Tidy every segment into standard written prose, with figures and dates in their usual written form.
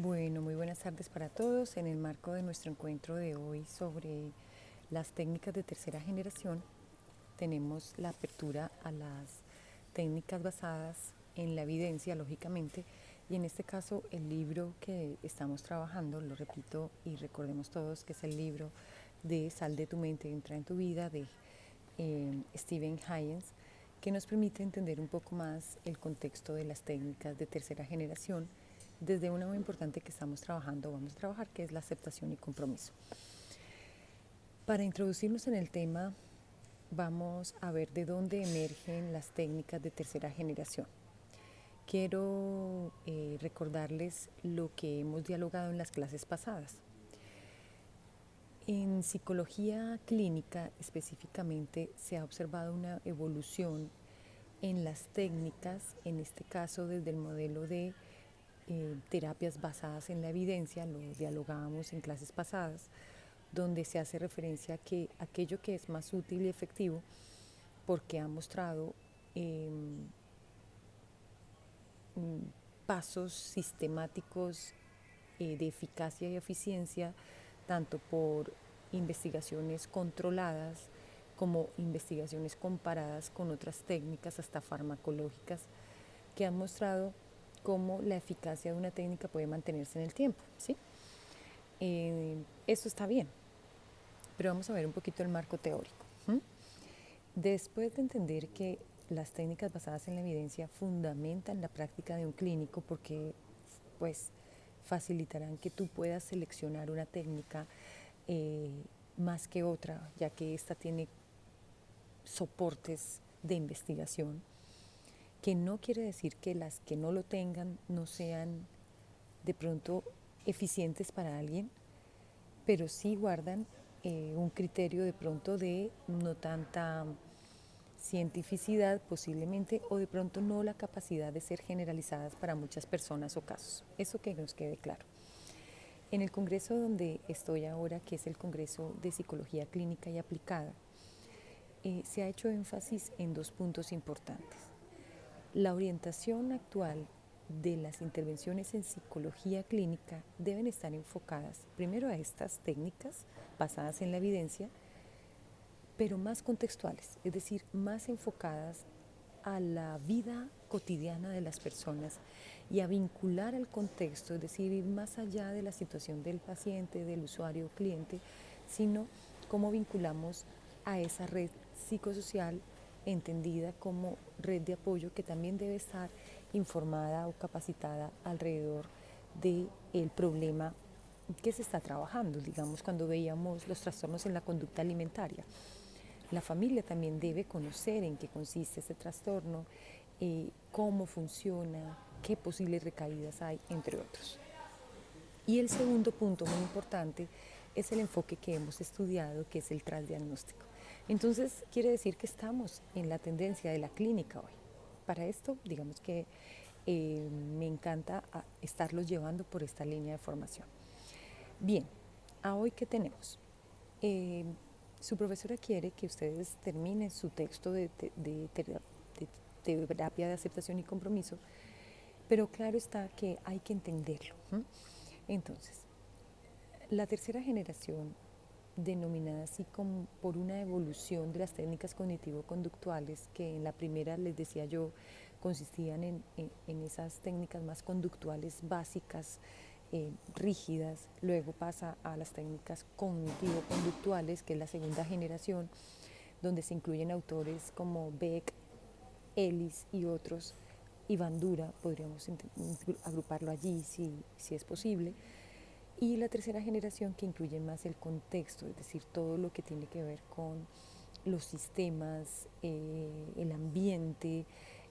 Bueno, muy buenas tardes para todos. En el marco de nuestro encuentro de hoy sobre las técnicas de tercera generación, tenemos la apertura a las técnicas basadas en la evidencia, lógicamente, y en este caso el libro que estamos trabajando, lo repito y recordemos todos que es el libro de Sal de tu mente, entra en tu vida de Stephen Haynes, que nos permite entender un poco más el contexto de las técnicas de tercera generación desde una muy importante que estamos trabajando, vamos a trabajar, que es la aceptación y compromiso. Para introducirnos en el tema, vamos a ver de dónde emergen las técnicas de tercera generación. Quiero recordarles lo que hemos dialogado en las clases pasadas. En psicología clínica específicamente se ha observado una evolución en las técnicas, en este caso desde el modelo de terapias basadas en la evidencia, lo dialogábamos en clases pasadas, donde se hace referencia a que aquello que es más útil y efectivo, porque ha mostrado eh, pasos sistemáticos de eficacia y eficiencia, tanto por investigaciones controladas como investigaciones comparadas con otras técnicas, hasta farmacológicas, que han mostrado cómo la eficacia de una técnica puede mantenerse en el tiempo, ¿sí? Eso está bien, pero vamos a ver un poquito el marco teórico. Después de entender que las técnicas basadas en la evidencia fundamentan la práctica de un clínico porque pues facilitarán que tú puedas seleccionar una técnica eh, más que otra, ya que esta tiene soportes de investigación, que no quiere decir que las que no lo tengan no sean de pronto eficientes para alguien, pero sí guardan un criterio de pronto de no tanta cientificidad posiblemente, o de pronto no la capacidad de ser generalizadas para muchas personas o casos. Eso que nos quede claro. En el congreso donde estoy ahora, que es el Congreso de Psicología Clínica y Aplicada, se ha hecho énfasis en dos puntos importantes. La orientación actual de las intervenciones en psicología clínica deben estar enfocadas primero a estas técnicas basadas en la evidencia, pero más contextuales, es decir, más enfocadas a la vida cotidiana de las personas y a vincular al contexto, es decir, ir más allá de la situación del paciente, del usuario o cliente, sino cómo vinculamos a esa red psicosocial entendida como red de apoyo que también debe estar informada o capacitada alrededor del problema que se está trabajando. Digamos, cuando veíamos los trastornos en la conducta alimentaria, la familia también debe conocer en qué consiste este trastorno, cómo funciona, qué posibles recaídas hay, entre otros. Y el segundo punto muy importante es el enfoque que hemos estudiado, que es el transdiagnóstico. Entonces, quiere decir que estamos en la tendencia de la clínica hoy. Para esto, digamos que me encanta estarlos llevando por esta línea de formación. Bien, ¿a hoy qué tenemos? Eh, Su profesora quiere que ustedes terminen su texto de terapia de aceptación y compromiso, pero claro está que hay que entenderlo. Entonces, la tercera generación, denominada así como por una evolución de las técnicas cognitivo-conductuales, que en la primera, les decía yo, consistían en esas técnicas más conductuales básicas, rígidas, luego pasa a las técnicas cognitivo-conductuales, que es la segunda generación, donde se incluyen autores como Beck, Ellis y otros, y Bandura, podríamos agruparlo allí si es posible, y la tercera generación, que incluye más el contexto, es decir, todo lo que tiene que ver con los sistemas, el ambiente,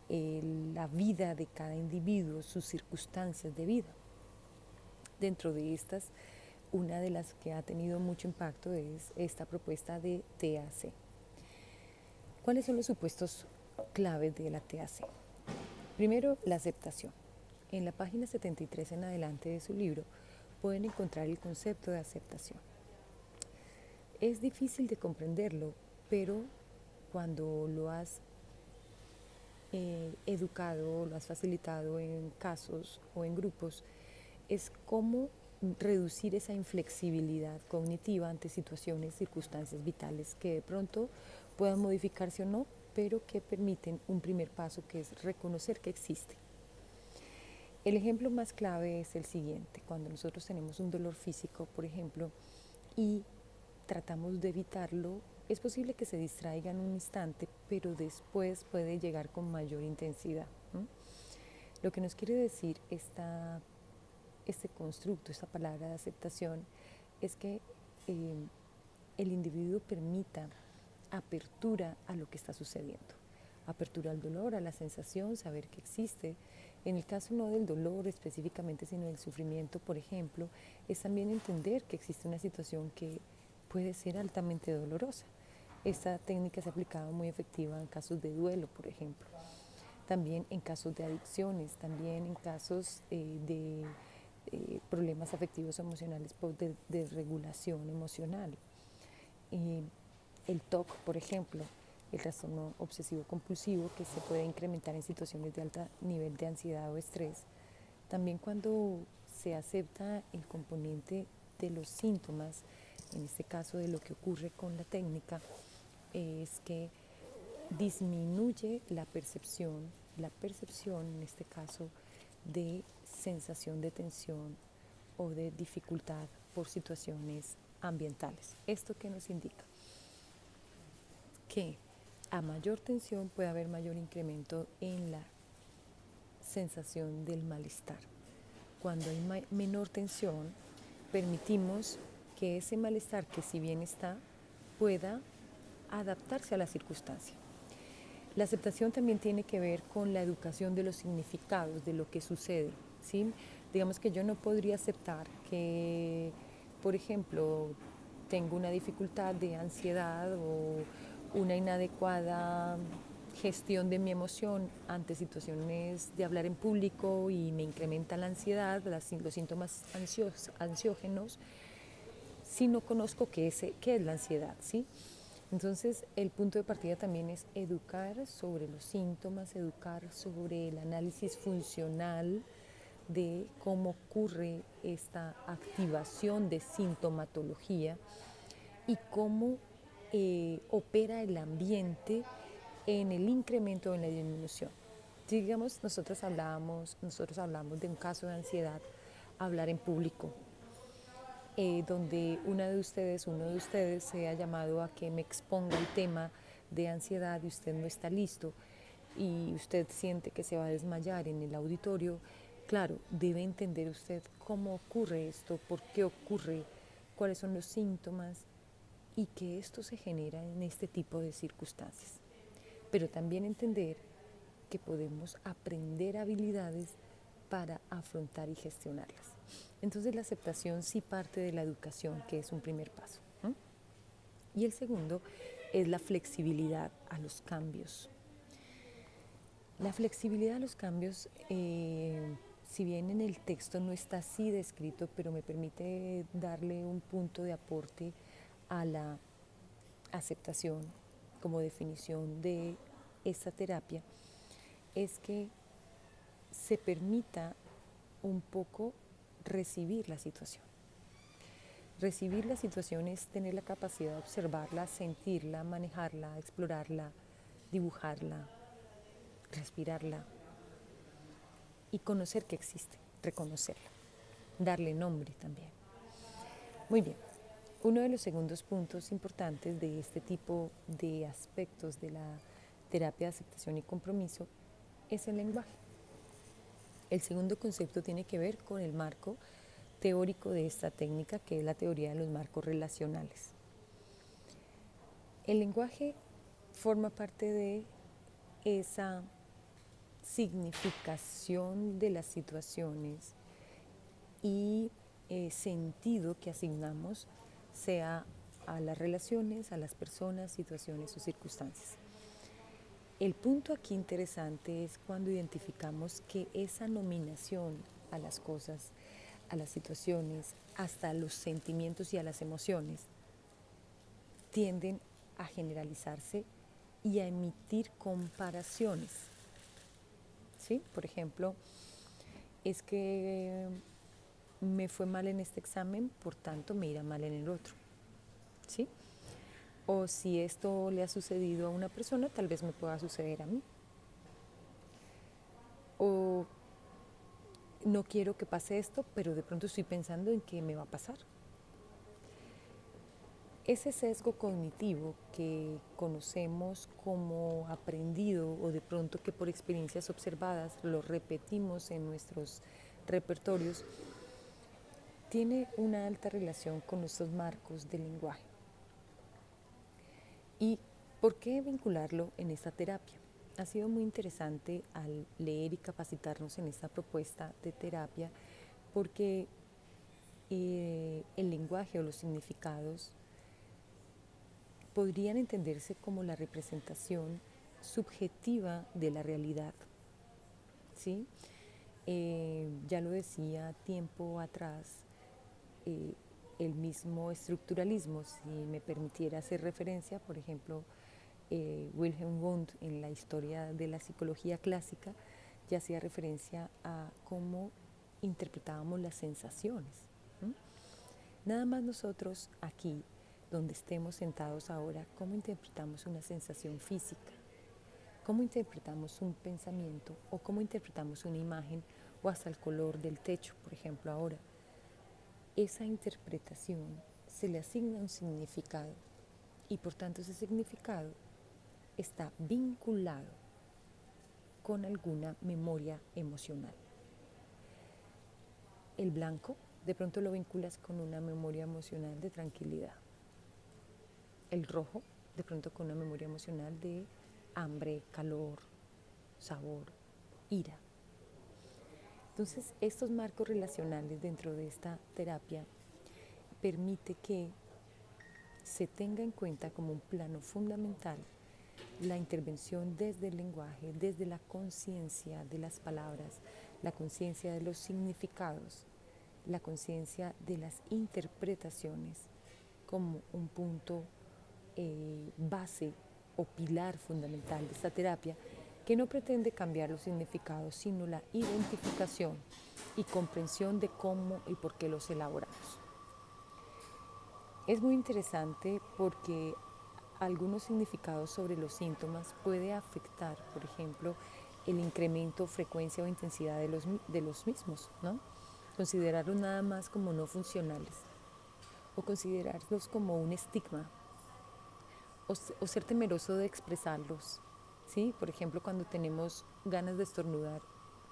la vida de cada individuo, sus circunstancias de vida. Dentro de estas, una de las que ha tenido mucho impacto es esta propuesta de TAC. ¿Cuáles son los supuestos claves de la TAC? Primero, la aceptación. En la página 73 en adelante de su libro pueden encontrar el concepto de aceptación. Es difícil de comprenderlo, pero cuando lo has educado, lo has facilitado en casos o en grupos, es cómo reducir esa inflexibilidad cognitiva ante situaciones, circunstancias vitales que de pronto puedan modificarse o no, pero que permiten un primer paso, que es reconocer que existe. El ejemplo más clave es el siguiente: cuando nosotros tenemos un dolor físico, por ejemplo, y tratamos de evitarlo, es posible que se distraiga en un instante, pero después puede llegar con mayor intensidad. Lo que nos quiere decir este constructo, esta palabra de aceptación, es que el individuo permita apertura a lo que está sucediendo, apertura al dolor, a la sensación, saber que existe. En el caso no del dolor específicamente, sino del sufrimiento, por ejemplo, es también entender que existe una situación que puede ser altamente dolorosa. Esta técnica se ha aplicado muy efectiva en casos de duelo, por ejemplo, también en casos de adicciones, también en casos de problemas afectivos emocionales por desregulación emocional. El TOC, por ejemplo, el trastorno obsesivo compulsivo, que se puede incrementar en situaciones de alto nivel de ansiedad o estrés. También cuando se acepta el componente de los síntomas, en este caso de lo que ocurre con la técnica, es que disminuye la percepción en este caso de sensación de tensión o de dificultad por situaciones ambientales. ¿Esto qué nos indica? Que a mayor tensión puede haber mayor incremento en la sensación del malestar. Cuando hay menor tensión, permitimos que ese malestar, que si bien está, pueda adaptarse a la circunstancia. La aceptación también tiene que ver con la educación de los significados, de lo que sucede, ¿sí? Digamos que yo no podría aceptar que, por ejemplo, tengo una dificultad de ansiedad o una inadecuada gestión de mi emoción ante situaciones de hablar en público y me incrementa la ansiedad, los síntomas ansiógenos, si no conozco qué es la ansiedad, ¿sí? Entonces, el punto de partida también es educar sobre los síntomas, educar sobre el análisis funcional de cómo ocurre esta activación de sintomatología y cómo opera el ambiente en el incremento o en la disminución. Digamos, nosotros hablamos de un caso de ansiedad, hablar en público, donde uno de ustedes sea llamado a que me exponga el tema de ansiedad y usted no está listo y usted siente que se va a desmayar en el auditorio. Claro, debe entender usted cómo ocurre esto, por qué ocurre, cuáles son los síntomas y que esto se genera en este tipo de circunstancias. Pero también entender que podemos aprender habilidades para afrontar y gestionarlas. Entonces la aceptación sí parte de la educación, que es un primer paso. Y el segundo es la flexibilidad a los cambios. La flexibilidad a los cambios, si bien en el texto no está así descrito, pero me permite darle un punto de aporte a la aceptación como definición de esta terapia, es que se permita un poco recibir la situación. Recibir la situación es tener la capacidad de observarla, sentirla, manejarla, explorarla, dibujarla, respirarla y conocer que existe, reconocerla, darle nombre también. Muy bien, uno de los segundos puntos importantes de este tipo de aspectos de la terapia de aceptación y compromiso es el lenguaje. El segundo concepto tiene que ver con el marco teórico de esta técnica, que es la teoría de los marcos relacionales. El lenguaje forma parte de esa significación de las situaciones y sentido que asignamos, sea a las relaciones, a las personas, situaciones o circunstancias. El punto aquí interesante es cuando identificamos que esa nominación a las cosas, a las situaciones, hasta a los sentimientos y a las emociones, tienden a generalizarse y a emitir comparaciones. ¿Sí? Por ejemplo, es que me fue mal en este examen, por tanto me irá mal en el otro, ¿sí? O si esto le ha sucedido a una persona, tal vez me pueda suceder a mí. O no quiero que pase esto, pero de pronto estoy pensando en qué me va a pasar. Ese sesgo cognitivo que conocemos como aprendido o de pronto que por experiencias observadas lo repetimos en nuestros repertorios, tiene una alta relación con nuestros marcos del lenguaje. ¿Y por qué vincularlo en esta terapia? Ha sido muy interesante al leer y capacitarnos en esta propuesta de terapia porque el lenguaje o los significados podrían entenderse como la representación subjetiva de la realidad, ¿sí? Ya lo decía tiempo atrás, el mismo estructuralismo, si me permitiera hacer referencia, por ejemplo, Wilhelm Wundt en la historia de la psicología clásica ya hacía referencia a cómo interpretábamos las sensaciones. ¿Sí? Nada más nosotros aquí, donde estemos sentados ahora, cómo interpretamos una sensación física, cómo interpretamos un pensamiento o cómo interpretamos una imagen o hasta el color del techo, por ejemplo, ahora. Esa interpretación se le asigna un significado y por tanto ese significado está vinculado con alguna memoria emocional. El blanco de pronto lo vinculas con una memoria emocional de tranquilidad. El rojo de pronto con una memoria emocional de hambre, calor, sabor, ira. Entonces, estos marcos relacionales dentro de esta terapia permite que se tenga en cuenta como un plano fundamental la intervención desde el lenguaje, desde la conciencia de las palabras, la conciencia de los significados, la conciencia de las interpretaciones como un punto base o pilar fundamental de esta terapia que no pretende cambiar los significados, sino la identificación y comprensión de cómo y por qué los elaboramos. Es muy interesante porque algunos significados sobre los síntomas puede afectar, por ejemplo, el incremento, frecuencia o intensidad de los mismos, ¿no? Considerarlos nada más como no funcionales o considerarlos como un estigma o ser temeroso de expresarlos, ¿sí? Por ejemplo, cuando tenemos ganas de estornudar,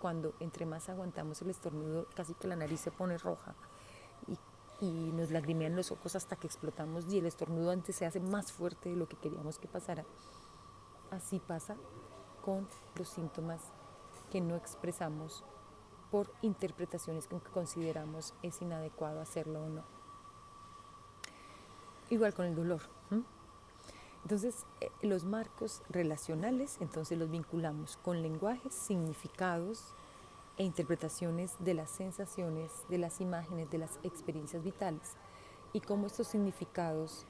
cuando entre más aguantamos el estornudo, casi que la nariz se pone roja y nos lagrimean los ojos hasta que explotamos y el estornudo antes se hace más fuerte de lo que queríamos que pasara. Así pasa con los síntomas que no expresamos por interpretaciones que consideramos es inadecuado hacerlo o no. Igual con el dolor. Entonces, los marcos relacionales, entonces los vinculamos con lenguajes, significados e interpretaciones de las sensaciones, de las imágenes, de las experiencias vitales y cómo estos significados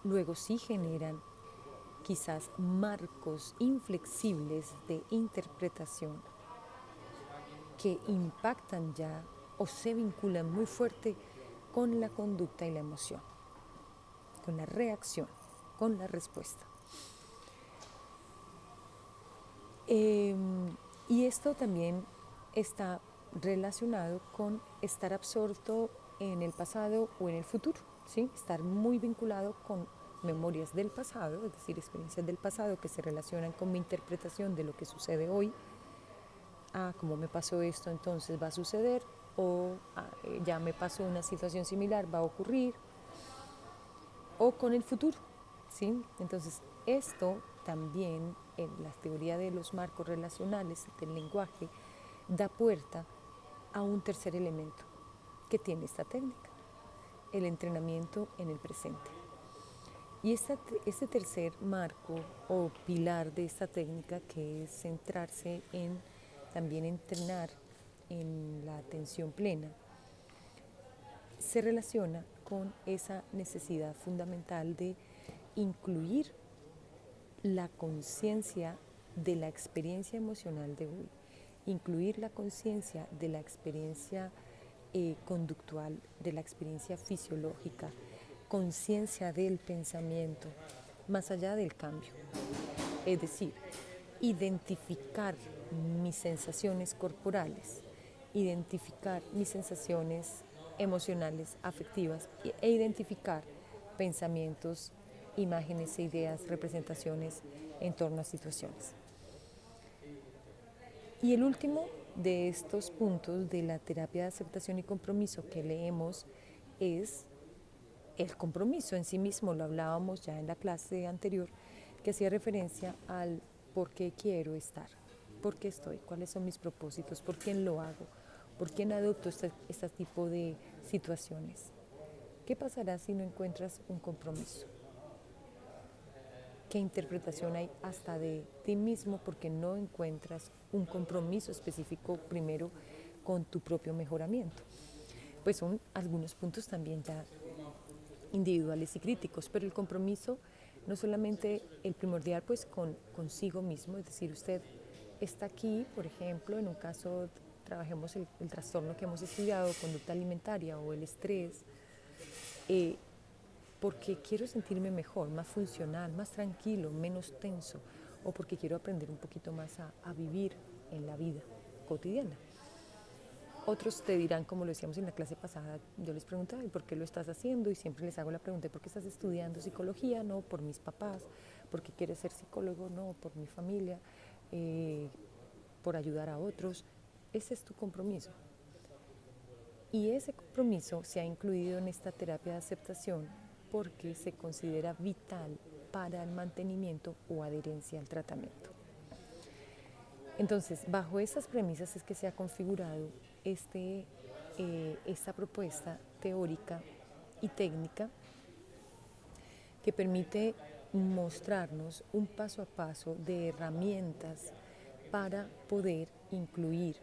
luego sí generan quizás marcos inflexibles de interpretación que impactan ya o se vinculan muy fuerte con la conducta y la emoción, con la reacción, con la respuesta. Y esto también está relacionado con estar absorto en el pasado o en el futuro, ¿sí? Estar muy vinculado con memorias del pasado, es decir, experiencias del pasado que se relacionan con mi interpretación de lo que sucede hoy. Como me pasó esto, entonces va a suceder, o ya me pasó una situación similar, va a ocurrir, o con el futuro, ¿sí? Entonces, esto también en la teoría de los marcos relacionales del lenguaje da puerta a un tercer elemento que tiene esta técnica, el entrenamiento en el presente. Y este tercer marco o pilar de esta técnica, que es centrarse en también entrenar en la atención plena, se relaciona con esa necesidad fundamental de incluir la conciencia de la experiencia emocional de hoy, incluir la conciencia de la experiencia conductual de la experiencia fisiológica, conciencia del pensamiento, más allá del cambio. Es decir, identificar mis sensaciones corporales, identificar mis sensaciones emocionales, afectivas e identificar pensamientos, imágenes e ideas, representaciones en torno a situaciones. Y el último de estos puntos de la terapia de aceptación y compromiso que leemos es el compromiso en sí mismo. Lo hablábamos ya en la clase anterior, que hacía referencia al por qué quiero estar, por qué estoy, cuáles son mis propósitos, por quién lo hago, por quién adopto este tipo de situaciones. ¿Qué pasará si no encuentras un compromiso? ¿Qué interpretación hay hasta de ti mismo porque no encuentras un compromiso específico primero con tu propio mejoramiento? Pues son algunos puntos también ya individuales y críticos, pero el compromiso no solamente el primordial pues consigo mismo, es decir, usted está aquí, por ejemplo, en un caso trabajemos el trastorno que hemos estudiado, conducta alimentaria o el estrés, porque quiero sentirme mejor, más funcional, más tranquilo, menos tenso, o porque quiero aprender un poquito más a vivir en la vida cotidiana. Otros te dirán, como lo decíamos en la clase pasada, yo les preguntaba, ¿y por qué lo estás haciendo? Y siempre les hago la pregunta, ¿por qué estás estudiando psicología? No, por mis papás. ¿Por qué quieres ser psicólogo? No, por mi familia, por ayudar a otros. Ese es tu compromiso. Y ese compromiso se ha incluido en esta terapia de aceptación porque se considera vital para el mantenimiento o adherencia al tratamiento. Entonces, bajo esas premisas es que se ha configurado esta propuesta teórica y técnica que permite mostrarnos un paso a paso de herramientas para poder incluir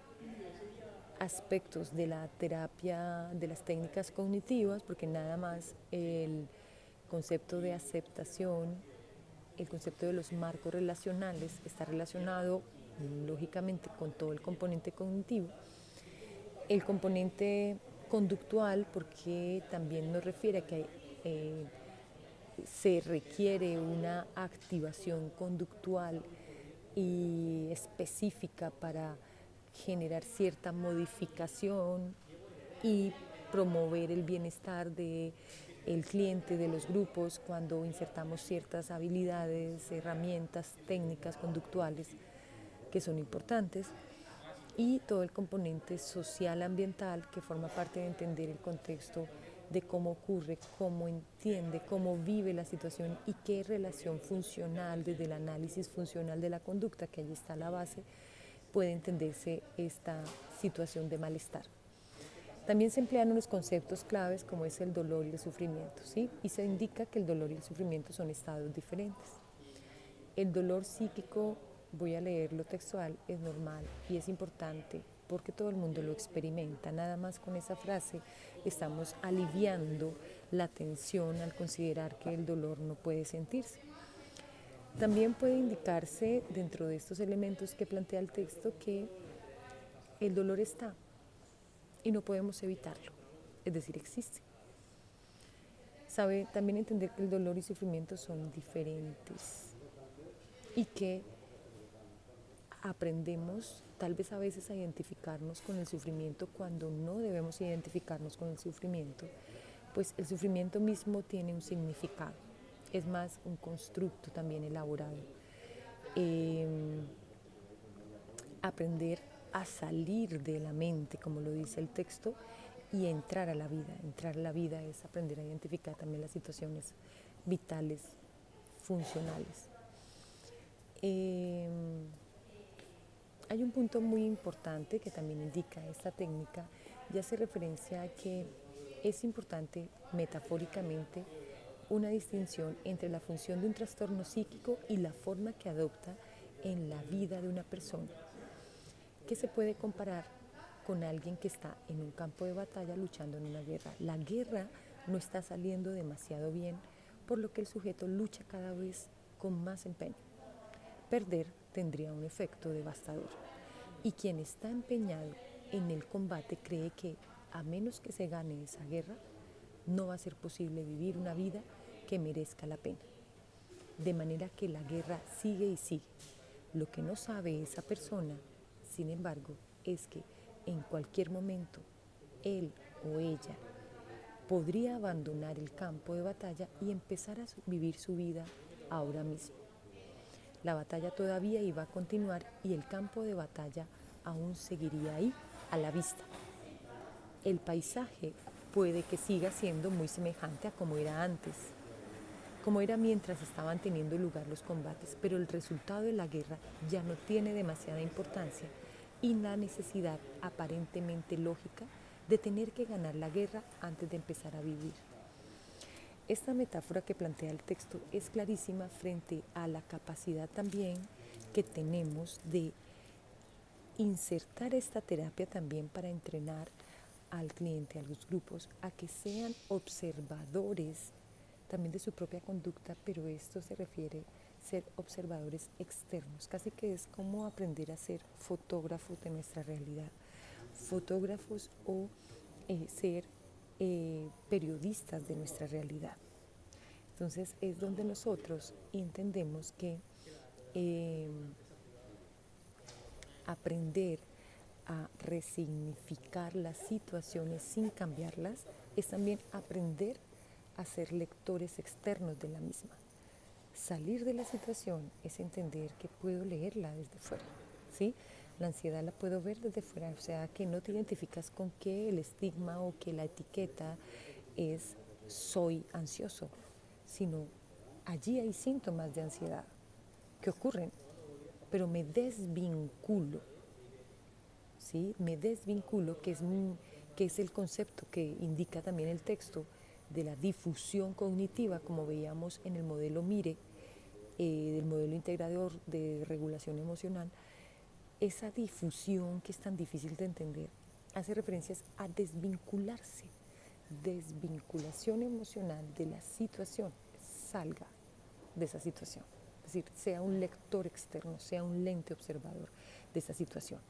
aspectos de la terapia, de las técnicas cognitivas, porque nada más el concepto de aceptación, el concepto de los marcos relacionales está relacionado lógicamente con todo el componente cognitivo, el componente conductual, porque también nos refiere a que se requiere una activación conductual y específica para generar cierta modificación y promover el bienestar del cliente, de los grupos, cuando insertamos ciertas habilidades, herramientas, técnicas conductuales que son importantes, y todo el componente social ambiental que forma parte de entender el contexto de cómo ocurre, cómo entiende, cómo vive la situación y qué relación funcional desde el análisis funcional de la conducta, que allí está la base, puede entenderse esta situación de malestar. También se emplean unos conceptos claves como es el dolor y el sufrimiento, ¿sí? Y se indica que el dolor y el sufrimiento son estados diferentes. El dolor psíquico, voy a leerlo textual, es normal y es importante porque todo el mundo lo experimenta. Nada más con esa frase estamos aliviando la tensión al considerar que el dolor no puede sentirse. También puede indicarse dentro de estos elementos que plantea el texto que el dolor está y no podemos evitarlo, es decir, existe. Sabe también entender que el dolor y sufrimiento son diferentes y que aprendemos tal vez a veces a identificarnos con el sufrimiento cuando no debemos identificarnos con el sufrimiento, pues el sufrimiento mismo tiene un significado, es más un constructo también elaborado. Aprender a salir de la mente, como lo dice el texto, y entrar a la vida. Entrar a la vida es aprender a identificar también las situaciones vitales, funcionales. Hay un punto muy importante que también indica esta técnica y hace referencia a que es importante metafóricamente una distinción entre la función de un trastorno psíquico y la forma que adopta en la vida de una persona, que se puede comparar con alguien que está en un campo de batalla luchando en una guerra. La guerra no está saliendo demasiado bien, por lo que el sujeto lucha cada vez con más empeño. Perder tendría un efecto devastador. Y quien está empeñado en el combate cree que a menos que se gane esa guerra, no va a ser posible vivir una vida que merezca la pena. De manera que la guerra sigue y sigue. Lo que no sabe esa persona, sin embargo, es que en cualquier momento él o ella podría abandonar el campo de batalla y empezar a vivir su vida ahora mismo. La batalla todavía iba a continuar y el campo de batalla aún seguiría ahí, a la vista. El paisaje puede que siga siendo muy semejante a como era antes, como era mientras estaban teniendo lugar los combates, pero el resultado de la guerra ya no tiene demasiada importancia y la necesidad aparentemente lógica de tener que ganar la guerra antes de empezar a vivir. Esta metáfora que plantea el texto es clarísima frente a la capacidad también que tenemos de insertar esta terapia también para entrenar al cliente, a los grupos, a que sean observadores también de su propia conducta, pero esto se refiere a ser observadores externos, casi que es como aprender a ser fotógrafos de nuestra realidad, fotógrafos o ser periodistas de nuestra realidad. Entonces es donde nosotros entendemos que aprender a resignificar las situaciones sin cambiarlas es también aprender a ser lectores externos de la misma. Salir de la situación es entender que puedo leerla desde fuera, ¿sí? La ansiedad la puedo ver desde fuera, o sea, que no te identificas con que el estigma o que la etiqueta es soy ansioso, sino allí hay síntomas de ansiedad que ocurren, pero me desvinculo, ¿sí? Me desvinculo, que es el concepto que indica también el texto de la difusión cognitiva, como veíamos en el modelo MIRE, del modelo integrador de regulación emocional. Esa difusión que es tan difícil de entender hace referencias a desvincularse, desvinculación emocional de la situación, salga de esa situación, es decir, sea un lector externo, sea un lente observador de esa situación.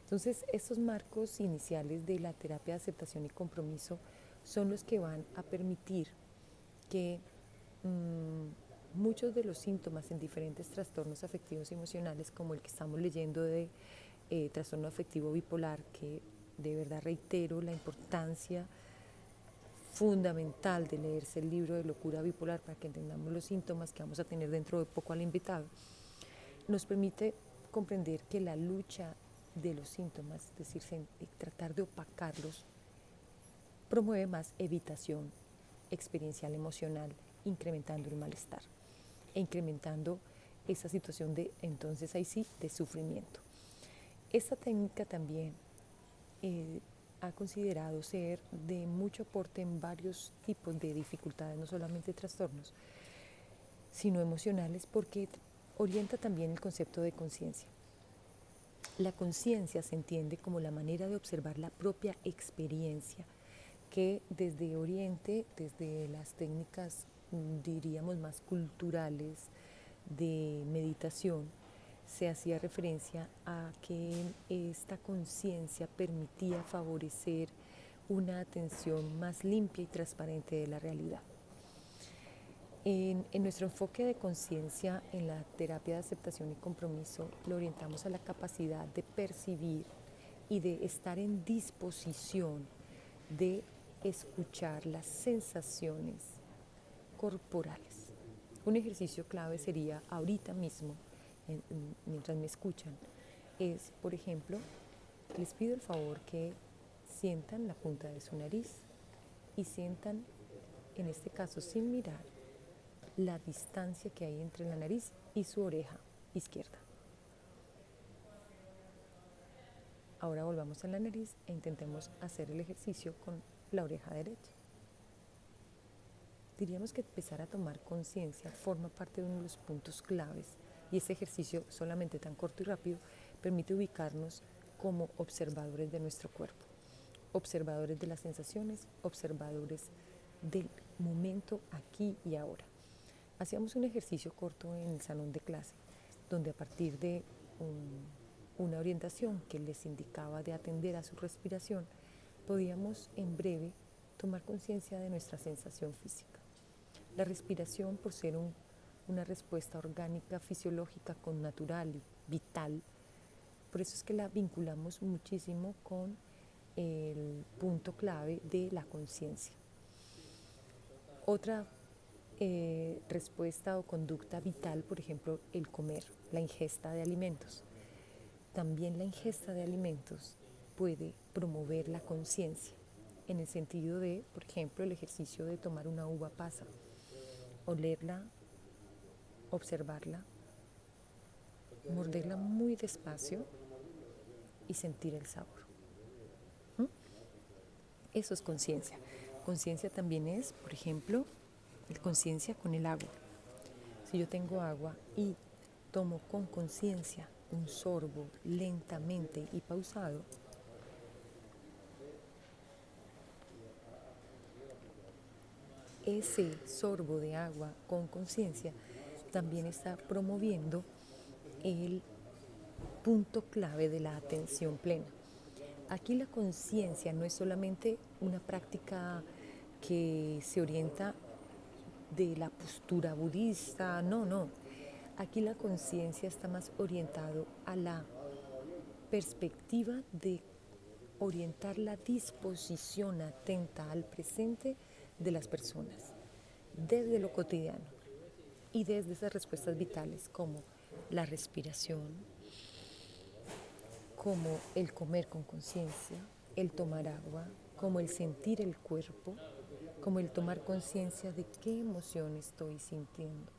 Entonces, estos marcos iniciales de la terapia de aceptación y compromiso son los que van a permitir que muchos de los síntomas en diferentes trastornos afectivos y emocionales, como el que estamos leyendo de trastorno afectivo bipolar, que de verdad reitero la importancia fundamental de leerse el libro de locura bipolar para que entendamos los síntomas que vamos a tener dentro de poco al invitado, nos permite comprender que la lucha de los síntomas, es decir, tratar de opacarlos, promueve más evitación experiencial emocional, incrementando el malestar e incrementando esa situación de, entonces ahí sí, de sufrimiento. Esta técnica también ha considerado ser de mucho aporte en varios tipos de dificultades, no solamente trastornos, sino emocionales, porque orienta también el concepto de conciencia. La conciencia se entiende como la manera de observar la propia experiencia, que desde Oriente, desde las técnicas, diríamos, más culturales de meditación, se hacía referencia a que esta conciencia permitía favorecer una atención más limpia y transparente de la realidad. En nuestro enfoque de conciencia en la terapia de aceptación y compromiso lo orientamos a la capacidad de percibir y de estar en disposición de escuchar las sensaciones corporales. Un ejercicio clave sería ahorita mismo, mientras me escuchan, es, por ejemplo, les pido el favor que sientan la punta de su nariz y sientan, en este caso sin mirar, la distancia que hay entre la nariz y su oreja izquierda. Ahora volvamos a la nariz e intentemos hacer el ejercicio con la oreja derecha. Diríamos que empezar a tomar conciencia forma parte de uno de los puntos claves y este ejercicio, solamente tan corto y rápido, permite ubicarnos como observadores de nuestro cuerpo, observadores de las sensaciones, observadores del momento aquí y ahora. Hacíamos un ejercicio corto en el salón de clase, donde a partir de una orientación que les indicaba de atender a su respiración, podíamos en breve tomar conciencia de nuestra sensación física. La respiración, por ser una respuesta orgánica, fisiológica, con natural y vital, por eso es que la vinculamos muchísimo con el punto clave de la conciencia. Otra respuesta o conducta vital, por ejemplo, el comer, la ingesta de alimentos. También la ingesta de alimentos puede promover la conciencia, en el sentido de, por ejemplo, el ejercicio de tomar una uva pasa, olerla, observarla, morderla muy despacio y sentir el sabor. Eso es conciencia. Conciencia también es, por ejemplo, conciencia con el agua. Si yo tengo agua y tomo con conciencia un sorbo lentamente y pausado, ese sorbo de agua con conciencia también está promoviendo el punto clave de la atención plena. Aquí la conciencia no es solamente una práctica que se orienta de la postura budista, no. Aquí la conciencia está más orientado a la perspectiva de orientar la disposición atenta al presente de las personas, desde lo cotidiano y desde esas respuestas vitales como la respiración, como el comer con conciencia, el tomar agua, como el sentir el cuerpo, como el tomar conciencia de qué emoción estoy sintiendo,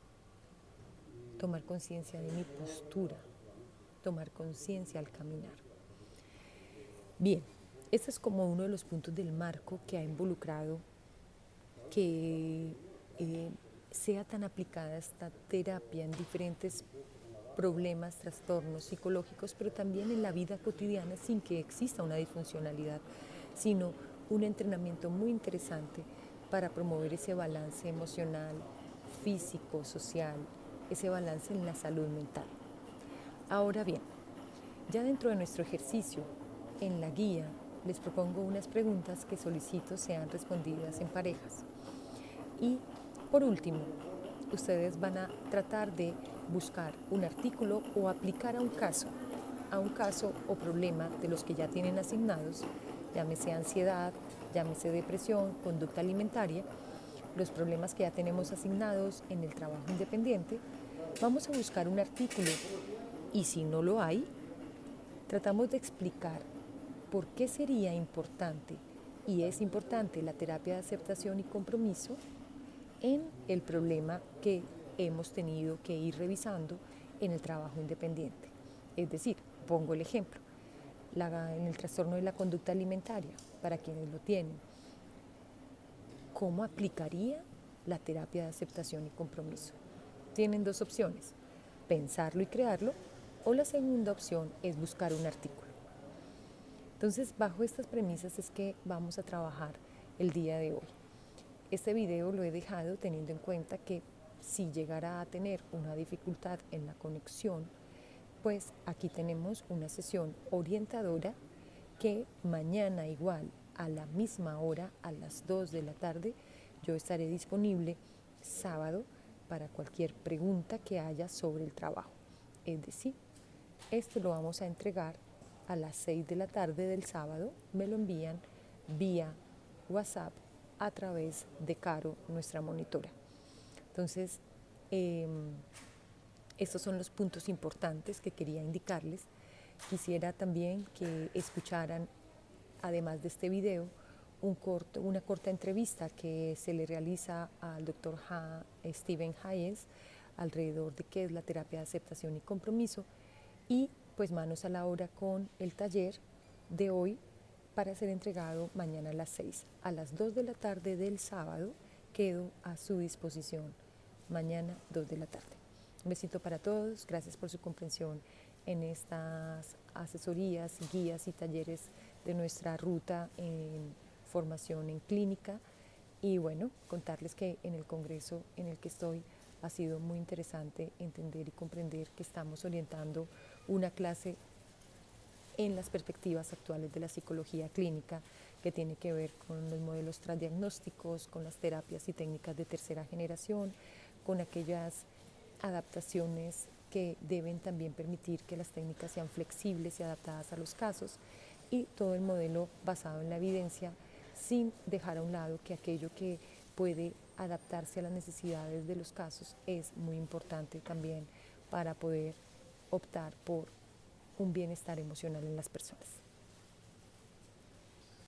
tomar conciencia de mi postura, tomar conciencia al caminar. Bien, este es como uno de los puntos del marco que ha involucrado que sea tan aplicada esta terapia en diferentes problemas, trastornos psicológicos, pero también en la vida cotidiana sin que exista una disfuncionalidad, sino un entrenamiento muy interesante para promover ese balance emocional, físico, social, ese balance en la salud mental. Ahora bien, ya dentro de nuestro ejercicio, en la guía, les propongo unas preguntas que solicito sean respondidas en parejas. Y por último, ustedes van a tratar de buscar un artículo o aplicar a un caso o problema de los que ya tienen asignados, llámese ansiedad, llámese depresión, conducta alimentaria, los problemas que ya tenemos asignados en el trabajo independiente. Vamos a buscar un artículo y si no lo hay, tratamos de explicar por qué sería importante y es importante la terapia de aceptación y compromiso en el problema que hemos tenido que ir revisando en el trabajo independiente. Es decir, pongo el ejemplo, en el trastorno de la conducta alimentaria, para quienes lo tienen, ¿cómo aplicaría la terapia de aceptación y compromiso? Tienen dos opciones, pensarlo y crearlo, o la segunda opción es buscar un artículo. Entonces, bajo estas premisas es que vamos a trabajar el día de hoy. Este video lo he dejado teniendo en cuenta que si llegara a tener una dificultad en la conexión, pues aquí tenemos una sesión orientadora que mañana igual a la misma hora, a las 2 de la tarde, yo estaré disponible sábado para cualquier pregunta que haya sobre el trabajo. Es decir, esto lo vamos a entregar a las 6 de la tarde del sábado, me lo envían vía WhatsApp a través de Caro, nuestra monitora. Entonces, estos son los puntos importantes que quería indicarles. Quisiera también que escucharan, además de este video, una corta entrevista que se le realiza al doctor Stephen Hayes alrededor de qué es la terapia de aceptación y compromiso y pues manos a la obra con el taller de hoy para ser entregado mañana a las 6. A las 2 de la tarde del sábado quedo a su disposición. Mañana 2 de la tarde. Un besito para todos. Gracias por su comprensión en estas asesorías, guías y talleres de nuestra ruta en formación en clínica. Y bueno, contarles que en el congreso en el que estoy ha sido muy interesante entender y comprender que estamos orientando una clase en las perspectivas actuales de la psicología clínica que tiene que ver con los modelos transdiagnósticos, con las terapias y técnicas de tercera generación, con aquellas adaptaciones que deben también permitir que las técnicas sean flexibles y adaptadas a los casos, y todo el modelo basado en la evidencia, sin dejar a un lado que aquello que puede adaptarse a las necesidades de los casos es muy importante también para poder optar por un bienestar emocional en las personas.